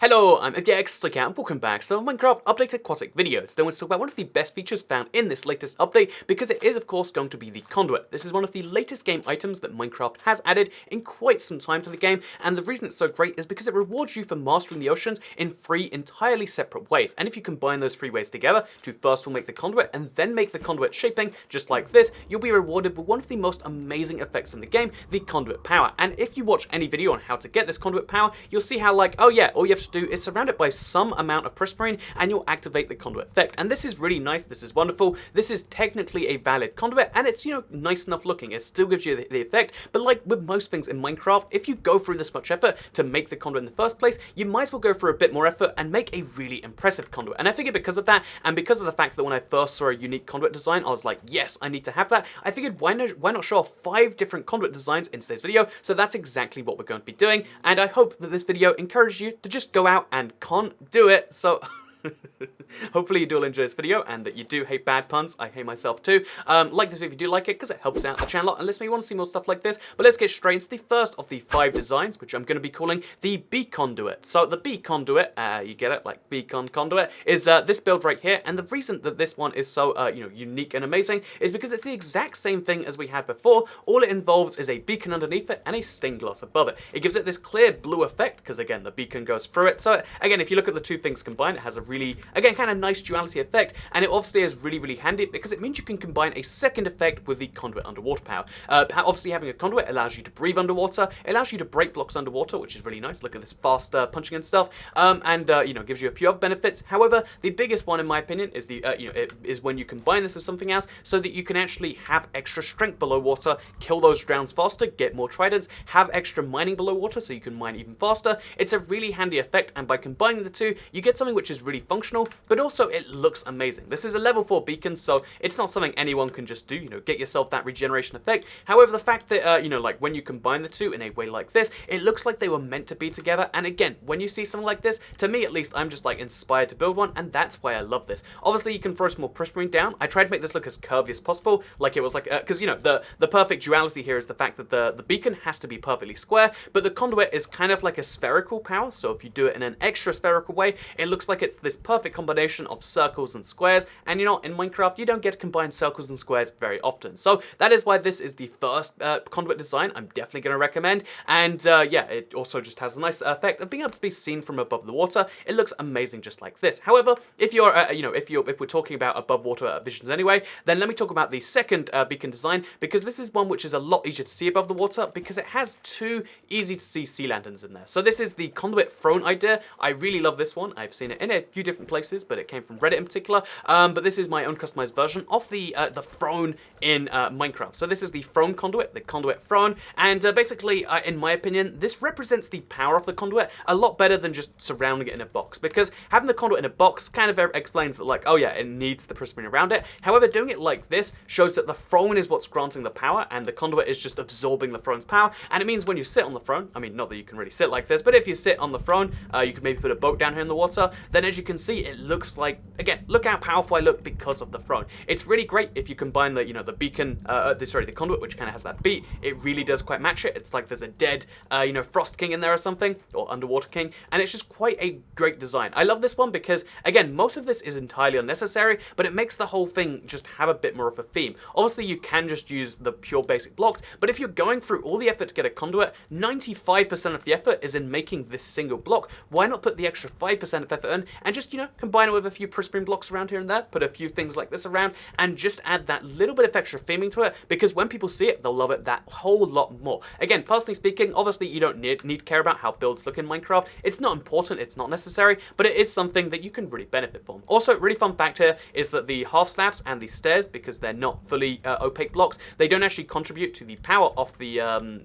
Hello, I'm Elgato, and welcome back to a Minecraft Update Aquatic video. Today I want to talk about one of the best features found in this latest update, because it is of course going to be the Conduit. This is one of the latest game items that Minecraft has added in quite some time to the game, and the reason it's so great is because it rewards you for mastering the oceans in 3 entirely separate ways. And if you combine those 3 ways together to first of all make the Conduit and then make the Conduit shaping, just like this, you'll be rewarded with one of the most amazing effects in the game, the Conduit power. And if you watch any video on how to get this Conduit power, you'll see how, like, oh yeah, all you have to do is surround it by some amount of prismarine and you'll activate the Conduit effect. And this is really nice, this is wonderful, this is technically a valid Conduit, and it's, nice enough looking. It still gives you the effect, but like with most things in Minecraft, if you go through this much effort to make the Conduit in the first place, you might as well go through a bit more effort and make a really impressive Conduit. And I figured because of that, and because of the fact that when I first saw a unique Conduit design, I was like, yes, I need to have that. I figured why not show off 5 different Conduit designs in today's video, so that's exactly what we're going to be doing, and I hope that this video encourages you to just go out and do it. So hopefully you do all enjoy this video and that you do hate bad puns. I hate myself too. Like this video if you do like it, because it helps out the channel a lot and lets me want to see more stuff like this. But let's get straight into the first of the 5 designs, which I'm going to be calling the Beaconduit. So the Beaconduit, you get it, like Beacon Conduit, is this build right here. And the reason that this one is so unique and amazing is because it's the exact same thing as we had before. All it involves is a beacon underneath it and a stained glass above it. It gives it this clear blue effect because again the beacon goes through it. So again, if you look at the 2 things combined, it has a really, again, kind of nice duality effect, and it obviously is really handy because it means you can combine a second effect with the Conduit underwater power. Obviously having a Conduit allows you to breathe underwater, it allows you to break blocks underwater, which is really nice. Look at this fast punching and stuff, and gives you a few other benefits. However, the biggest one in my opinion is the is when you combine this with something else, so that you can actually have extra strength below water, kill those drowns faster, get more tridents, have extra mining below water so you can mine even faster. It's a really handy effect, and by combining the 2, you get something which is really functional, but also it looks amazing. This is a level 4 beacon, so it's not something anyone can just do, get yourself that regeneration effect. However, the fact that, like when you combine the 2 in a way like this, it looks like they were meant to be together. And again, when you see something like this, to me at least, I'm just like inspired to build one, and that's why I love this. Obviously, you can throw some more prismarine down. I tried to make this look as curvy as possible, like it was like, because, the perfect duality here is the fact that the beacon has to be perfectly square, but the Conduit is kind of like a spherical power, so if you do it in an extra spherical way, it looks like it's this perfect combination of circles and squares, and in Minecraft you don't get to combine circles and squares very often. So that is why this is the first Conduit design I'm definitely going to recommend, and yeah, it also just has a nice effect of being able to be seen from above the water. It looks amazing just like this. However, if you're if we're talking about above water visions anyway, then let me talk about the second beacon design, because this is one which is a lot easier to see above the water because it has 2 easy to see sea lanterns in there. So this is the Conduit throne idea. I really love this one. I've seen it in a few different places, but it came from Reddit in particular, but this is my own customized version of the throne in Minecraft. So this is the throne Conduit, the Conduit throne, and basically, in my opinion, this represents the power of the Conduit a lot better than just surrounding it in a box, because having the Conduit in a box kind of explains that, like, oh yeah, it needs the prismarine around it. However, doing it like this shows that the throne is what's granting the power, and the Conduit is just absorbing the throne's power, and it means when you sit on the throne, I mean, not that you can really sit like this, but if you sit on the throne, you could maybe put a boat down here in the water, then as you can see, it looks like, again, look how powerful I look because of the throne. It's really great if you combine the, the beacon, the Conduit, which kind of has that beat. It really does quite match it. It's like there's a dead, Frost King in there or something, or Underwater King, and it's just quite a great design. I love this one because, again, most of this is entirely unnecessary, but it makes the whole thing just have a bit more of a theme. Obviously, you can just use the pure basic blocks, but if you're going through all the effort to get a Conduit, 95% of the effort is in making this single block. Why not put the extra 5% of effort in and just, combine it with a few prismarine blocks around here and there, put a few things like this around, and just add that little bit of extra theming to it, because when people see it, they'll love it that whole lot more. Again, personally speaking, obviously you don't need to care about how builds look in Minecraft. It's not important, it's not necessary, but it is something that you can really benefit from. Also, really fun fact here is that the half slabs and the stairs, because they're not fully opaque blocks, they don't actually contribute to the power of the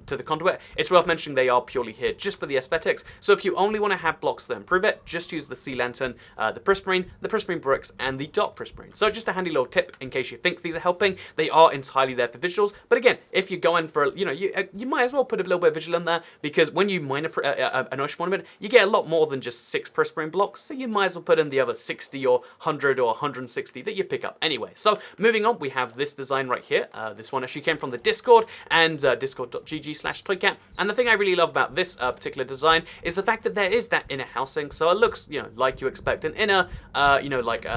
to the Conduit. It's worth mentioning they are purely here just for the aesthetics, so if you only want to have blocks that improve it, just use the sea lantern the prismarine bricks, and the dark prismarine. So just a handy little tip in case you think these are helping. They are entirely there for visuals, but again, if you're going for, you might as well put a little bit of visual in there, because when you mine an ocean monument, you get a lot more than just 6 prismarine blocks, so you might as well put in the other 60 or 100 or 160 that you pick up anyway. So moving on, we have this design right here. This one actually came from the Discord, and discord.gg/toycat, and the thing I really love about this particular design is the fact that there is that inner housing, so it looks, like you expect an inner,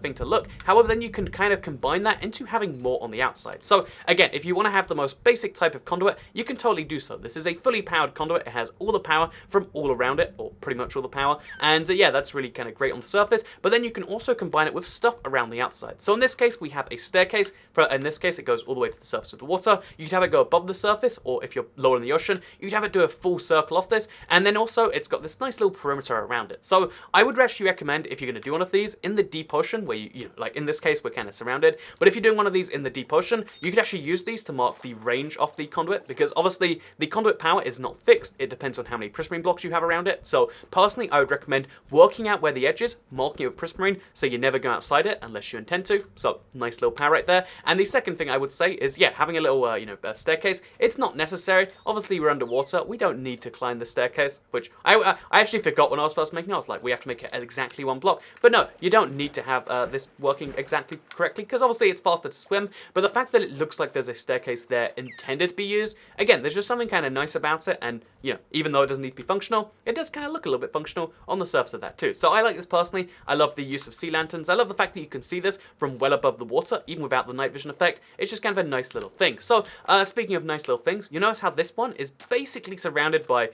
thing to look. However, then you can kind of combine that into having more on the outside. So again, if you want to have the most basic type of conduit, you can totally do so. This is a fully powered conduit. It has all the power from all around it, or pretty much all the power, and yeah, that's really kind of great on the surface, but then you can also combine it with stuff around the outside. So in this case, we have a staircase. In this case, it goes all the way to the surface of the water. You could have it go above the surface, or if you're lower in the ocean, you could have it do a full circle off this, and then also it's got this nice little perimeter around it. So I would actually recommend, if you're going to do one of these in the deep ocean, where like in this case, we're kind of surrounded, but if you're doing one of these in the deep ocean, you could actually use these to mark the range of the conduit, because obviously the conduit power is not fixed. It depends on how many prismarine blocks you have around it. So personally, I would recommend working out where the edge is, marking it with prismarine, so you never go outside it unless you intend to. So nice little power right there. And the second thing I would say is, yeah, having a little, staircase. It's not necessary. Obviously, we're underwater. We don't need to climb the staircase, which I actually forgot when I was first making it. I was like, we have to make it exactly 1 block. But no, you don't need to have this working exactly correctly, because obviously it's faster to swim. But the fact that it looks like there's a staircase there intended to be used, again, there's just something kind of nice about it. And, even though it doesn't need to be functional, it does kind of look a little bit functional on the surface of that too. So I like this personally. I love the use of sea lanterns. I love the fact that you can see this from well above the water, even without the night vision effect. It's just kind of a nice little thing. So speaking of nice little things, you notice how this one is basically surrounded by,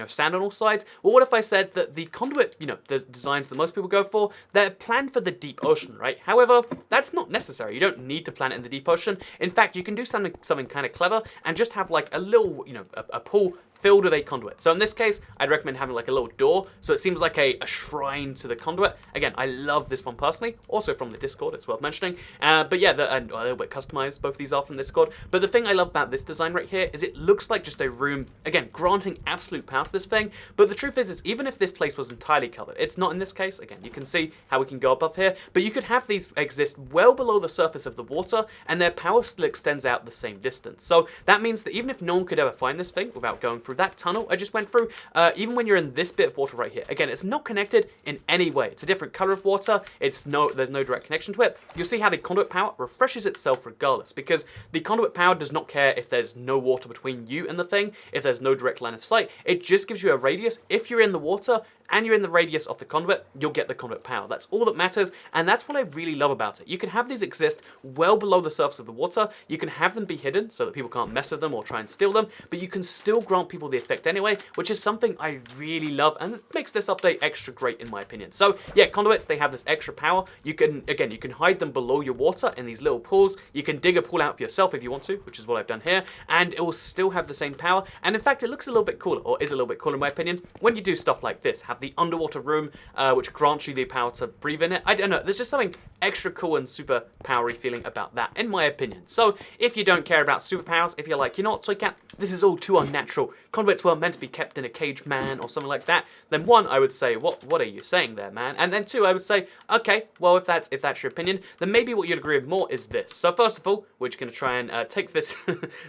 sand on all sides. Well, what if I said that the conduit, the designs that most people go for, they're planned for the deep ocean, right? However, that's not necessary. You don't need to plan it in the deep ocean. In fact, you can do something kind of clever and just have like a little, a pool filled with a conduit. So in this case, I'd recommend having like a little door, so it seems like a shrine to the conduit. Again, I love this one personally, also from the Discord, it's worth mentioning. But yeah, and a little bit customized, both of these are from Discord. But the thing I love about this design right here is it looks like just a room, again, granting absolute power to this thing. But the truth is even if this place was entirely covered, it's not in this case. Again, you can see how we can go above here, but you could have these exist well below the surface of the water, and their power still extends out the same distance. So that means that even if no one could ever find this thing without going through that tunnel I just went through, even when you're in this bit of water right here, again, it's not connected in any way. It's a different color of water. There's no direct connection to it. You'll see how the conduit power refreshes itself regardless, because the conduit power does not care if there's no water between you and the thing, if there's no direct line of sight. It just gives you a radius. If you're in the water and you're in the radius of the conduit, you'll get the conduit power. That's all that matters, and that's what I really love about it. You can have these exist well below the surface of the water. You can have them be hidden so that people can't mess with them or try and steal them, but you can still grant people the effect anyway, which is something I really love, and it makes this update extra great in my opinion. So yeah, conduits, they have this extra power. You can hide them below your water in these little pools. You can dig a pool out for yourself if you want to, which is what I've done here, and it will still have the same power. And in fact, it looks a little bit cooler, or is a little bit cooler in my opinion, when you do stuff like this. Have the underwater room, which grants you the power to breathe in it. I don't know, there's just something extra cool and super powery feeling about that, in my opinion. So if you don't care about superpowers, if you're like, you know what, Toycat, this is all too unnatural, conduits were meant to be kept in a cage, man, or something like that, then one, I would say, what are you saying there, man? And then two, I would say, okay, well, if that's your opinion, then maybe what you'd agree with more is this. So first of all, we're just going to try and take this.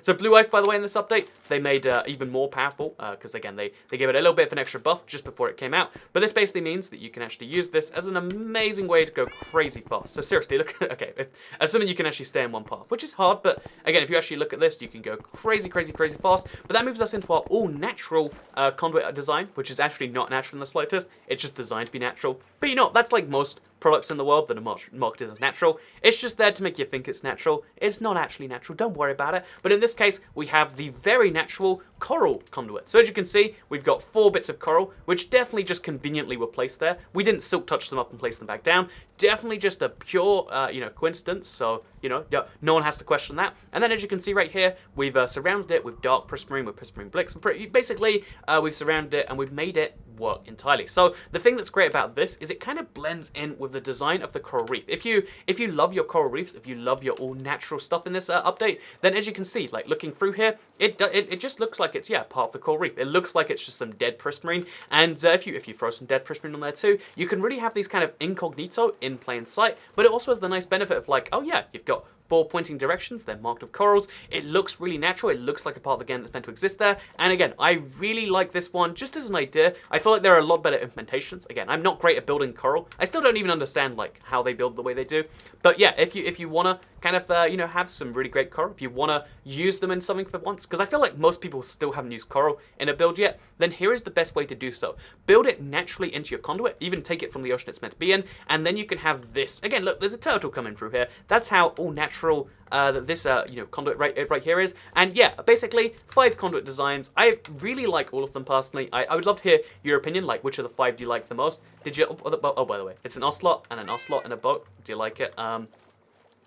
So Blue Ice, by the way, in this update, they made even more powerful, because again, they gave it a little bit of an extra buff just before it came out. But this basically means that you can actually use this as an amazing way to go crazy fast. So seriously, look, okay, assuming you can actually stay in one path, which is hard, but again, if you actually look at this, you can go crazy fast. But that moves us into our all-natural conduit design, which is actually not natural in the slightest. It's just designed to be natural. But you know, that's like most products in the world that are marketed as natural. It's just there to make you think it's natural. It's not actually natural, don't worry about it. But in this case, we have the very natural coral conduit. So as you can see, we've got 4 bits of coral, which definitely just conveniently were placed there. We didn't silk touch them up and place them back down. Definitely just a pure, coincidence. So you know, no one has to question that. And then as you can see right here, we've surrounded it with dark prismarine, with prismarine bricks, and basically we've surrounded it and we've made it work entirely. So the thing that's great about this is it kind of blends in with the design of the coral reef. If you love your coral reefs, if you love your all natural stuff in this update, then as you can see, like looking through here, it just looks like it's part of the coral reef. It looks like it's just some dead prismarine, and if you throw some dead prismarine on there too, you can really have these kind of incognito in plain sight. But it also has the nice benefit of like, oh yeah, you've got 4 pointing directions, they're marked with corals. It looks really natural, it looks like a part of the game that's meant to exist there. And again, I really like this one just as an idea. I feel like there are a lot better implementations. Again, I'm not great at building coral. I still don't even understand like how they build the way they do. But yeah, if you wanna kind of you know, have some really great coral, if you wanna use them in something for once, because I feel like most people still haven't used coral in a build yet, then here is the best way to do so. Build it naturally into your conduit, even take it from the ocean it's meant to be in, and then you can have this. Again, look, there's a turtle coming through here. That's how all natural this you know, conduit right here is. And yeah, basically 5 conduit designs. I really like all of them personally. I would love to hear your opinion, like which of the 5 do you like the most? Did you oh, by the way, it's an ocelot and a boat. Do you like it?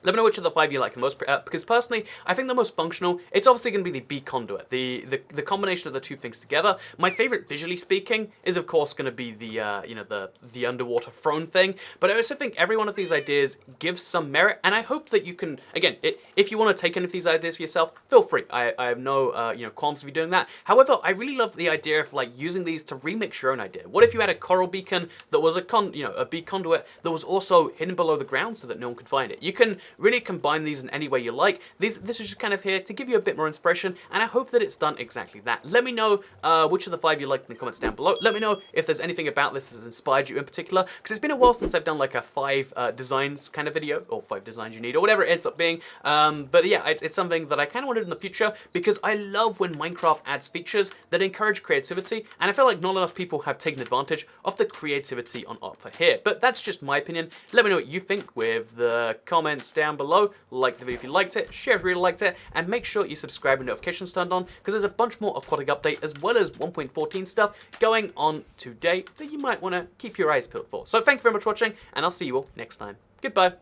Let me know which of the 5 you like the most, because personally, I think the most functional, it's obviously going to be the Beaconduit, the combination of the two things together. My favorite, visually speaking, is of course going to be the, you know, the underwater throne thing, but I also think every one of these ideas gives some merit, and I hope that you can, again, if you want to take any of these ideas for yourself, feel free. I have no, you know, qualms of you doing that. However, I really love the idea of, like, using these to remix your own idea. What if you had a coral beacon that was a Beaconduit that was also hidden below the ground so that no one could find it? You can really combine these in any way you like. This is just kind of here to give you a bit more inspiration, and I hope that it's done exactly that. Let me know which of the 5 you liked in the comments down below. Let me know if there's anything about this that's inspired you in particular, because it's been a while since I've done like a 5 designs kind of video, or 5 designs you need, or whatever it ends up being. But yeah, it's something that I kind of wanted in the future, because I love when Minecraft adds features that encourage creativity, and I feel like not enough people have taken advantage of the creativity on offer here. But that's just my opinion. Let me know what you think with the comments down below. Like the video if you liked it, share if you really liked it, and make sure you subscribe and notifications turned on, because there's a bunch more Aquatic update as well as 1.14 stuff going on today that you might want to keep your eyes peeled for. So thank you very much for watching, and I'll see you all next time. Goodbye.